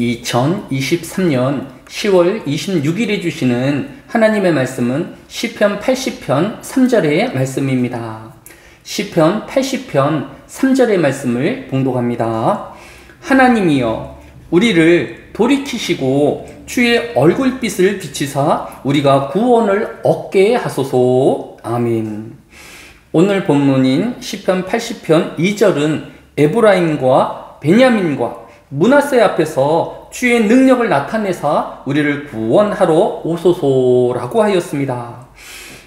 2023년 10월 26일에 주시는 하나님의 말씀은 시편 80편 3절의 말씀입니다. 시편 80편 3절의 말씀을 봉독합니다. 하나님이여 우리를 돌이키시고 주의 얼굴빛을 비치사 우리가 구원을 얻게 하소서. 아멘. 오늘 본문인 시편 80편 2절은 에브라임과 베냐민과 므낫세 앞에서 주의 능력을 나타내사 우리를 구원하러 오소서라고 하였습니다.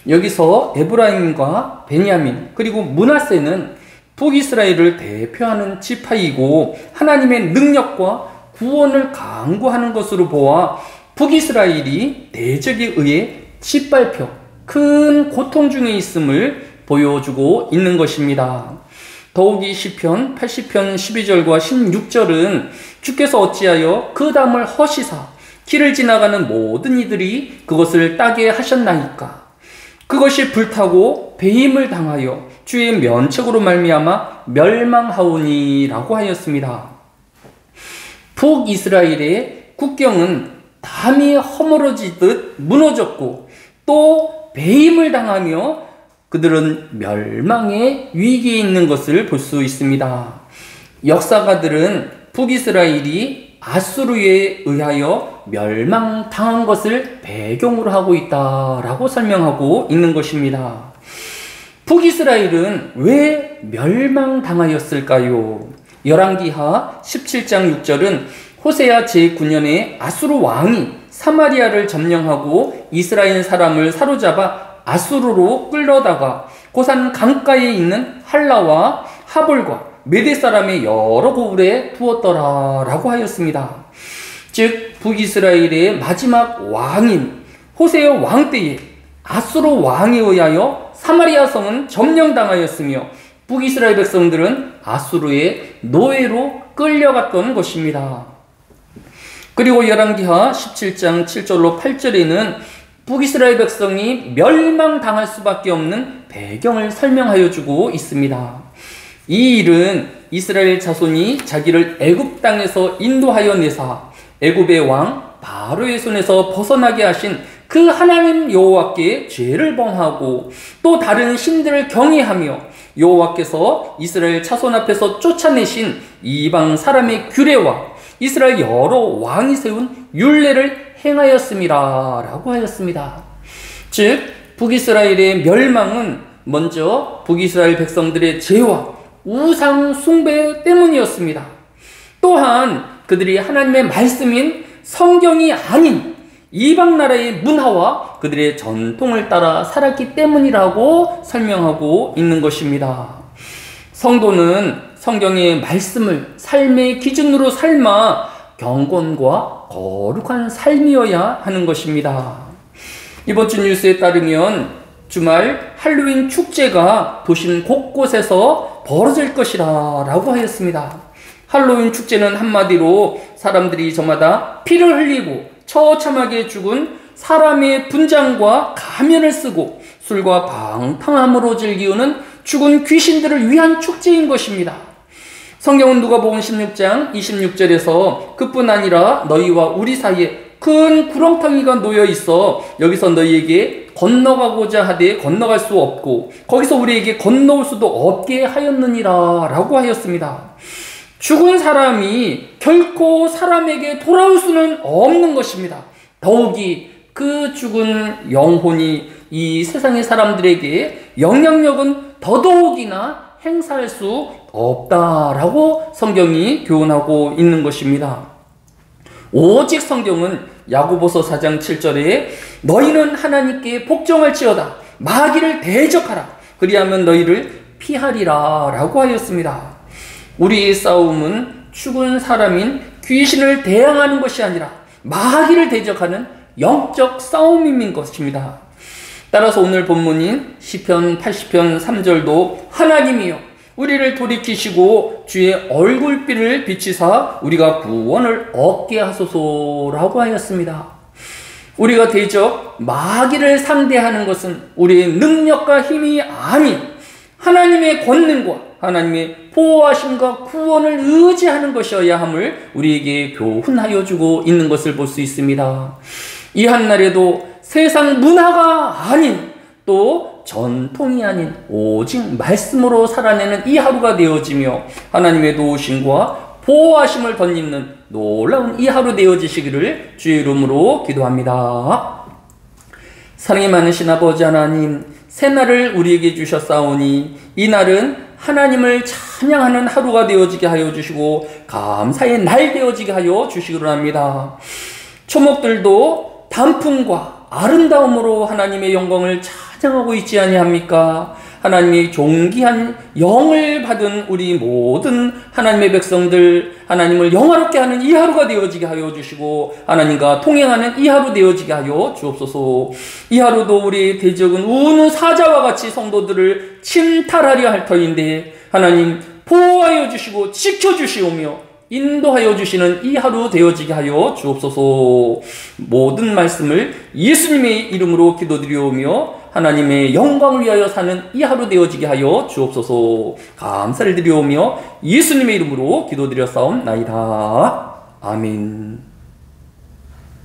여기서 에브라임과 베냐민 그리고 므낫세는 북이스라엘을 대표하는 지파이고 하나님의 능력과 구원을 강구하는 것으로 보아 북이스라엘이 대적에 의해 짓밟혀 큰 고통 중에 있음을 보여주고 있는 것입니다. 더욱이 시편 80편 12절과 16절은 주께서 어찌하여 그 담을 허시사 길을 지나가는 모든 이들이 그것을 따게 하셨나이까. 그것이 불타고 배임을 당하여 주의 면책으로 말미암아 멸망하오니라고 하였습니다. 북이스라엘의 국경은 담이 허물어지듯 무너졌고 또 배임을 당하며 그들은 멸망의 위기에 있는 것을 볼 수 있습니다. 역사가들은 북이스라엘이 아수르에 의하여 멸망당한 것을 배경으로 하고 있다라고 설명하고 있는 것입니다. 북이스라엘은 왜 멸망당하였을까요? 열왕기하 17장 6절은 호세아 제9년에 아수르 왕이 사마리아를 점령하고 이스라엘 사람을 사로잡아 아수르로 끌려다가 고산 강가에 있는 할라와 하볼과 메대 사람의 여러 고을에 두었더라라고 하였습니다. 즉 북이스라엘의 마지막 왕인 호세아 왕 때에 아수르 왕에 의하여 사마리아 성은 점령당하였으며 북이스라엘 백성들은 아수르의 노예로 끌려갔던 것입니다. 그리고 열왕기하 17장 7절로 8절에는 북이스라엘 백성이 멸망당할 수밖에 없는 배경을 설명하여 주고 있습니다. 이 일은 이스라엘 자손이 자기를 애굽 땅에서 인도하여 내사 애굽의 왕 바로의 손에서 벗어나게 하신 그 하나님 여호와께 죄를 범하고 또 다른 신들을 경외하며 여호와께서 이스라엘 자손 앞에서 쫓아내신 이방 사람의 규례와 이스라엘 여러 왕이 세운 율례를 행하였음이라 라고 하였습니다. 즉 북이스라엘의 멸망은 먼저 북이스라엘 백성들의 죄와 우상 숭배 때문이었습니다. 또한 그들이 하나님의 말씀인 성경이 아닌 이방 나라의 문화와 그들의 전통을 따라 살았기 때문이라고 설명하고 있는 것입니다. 성도는 성경의 말씀을 삶의 기준으로 삶아 경건과 거룩한 삶이어야 하는 것입니다. 이번 주 뉴스에 따르면 주말 할로윈 축제가 도심 곳곳에서 벌어질 것이라 라고 하였습니다. 할로윈 축제는 한마디로 사람들이 저마다 피를 흘리고 처참하게 죽은 사람의 분장과 가면을 쓰고 술과 방탕함으로 즐기우는 죽은 귀신들을 위한 축제인 것입니다. 성경은 누가복음 16장 26절에서 그뿐 아니라 너희와 우리 사이에 큰 구렁텅이가 놓여 있어 여기서 너희에게 건너가고자 하되 건너갈 수 없고 거기서 우리에게 건너올 수도 없게 하였느니라 라고 하였습니다. 죽은 사람이 결코 사람에게 돌아올 수는 없는 것입니다. 더욱이 그 죽은 영혼이 이 세상의 사람들에게 영향력은 더더욱이나 행사할 수 없다라고 성경이 교훈하고 있는 것입니다. 오직 성경은 야고보서 4장 7절에 너희는 하나님께 복종할지어다 마귀를 대적하라 그리하면 너희를 피하리라 라고 하였습니다. 우리의 싸움은 죽은 사람인 귀신을 대항하는 것이 아니라 마귀를 대적하는 영적 싸움인 것입니다. 따라서 오늘 본문인 시편 80편 3절도 하나님이여 우리를 돌이키시고 주의 얼굴빛을 비치사 우리가 구원을 얻게 하소서라고 하였습니다. 우리가 대적 마귀를 상대하는 것은 우리의 능력과 힘이 아닌 하나님의 권능과 하나님의 보호하심과 구원을 의지하는 것이어야 함을 우리에게 교훈하여 주고 있는 것을 볼 수 있습니다. 이 한날에도 세상 문화가 아닌 또 전통이 아닌 오직 말씀으로 살아내는 이 하루가 되어지며 하나님의 도우심과 보호하심을 덧입는 놀라운 이 하루 되어지시기를 주의 이름으로 기도합니다. 사랑이 많으신 아버지 하나님, 새날을 우리에게 주셨사오니 이 날은 하나님을 찬양하는 하루가 되어지게 하여 주시고 감사의 날 되어지게 하여 주시기를 합니다. 초목들도 단풍과 아름다움으로 하나님의 영광을 찬양하고 있지 아니합니까? 하나님의 존귀한 영을 받은 우리 모든 하나님의 백성들, 하나님을 영화롭게 하는 이 하루가 되어지게 하여 주시고 하나님과 통행하는 이 하루 되어지게 하여 주옵소서. 이 하루도 우리 대적은 우는 사자와 같이 성도들을 침탈하려 할 터인데 하나님 보호하여 주시고 지켜주시오며 인도하여 주시는 이 하루 되어지게 하여 주옵소서. 모든 말씀을 예수님의 이름으로 기도드리오며 하나님의 영광을 위하여 사는 이 하루 되어지게 하여 주옵소서. 감사를 드리오며 예수님의 이름으로 기도드렸사옵나이다. 아멘.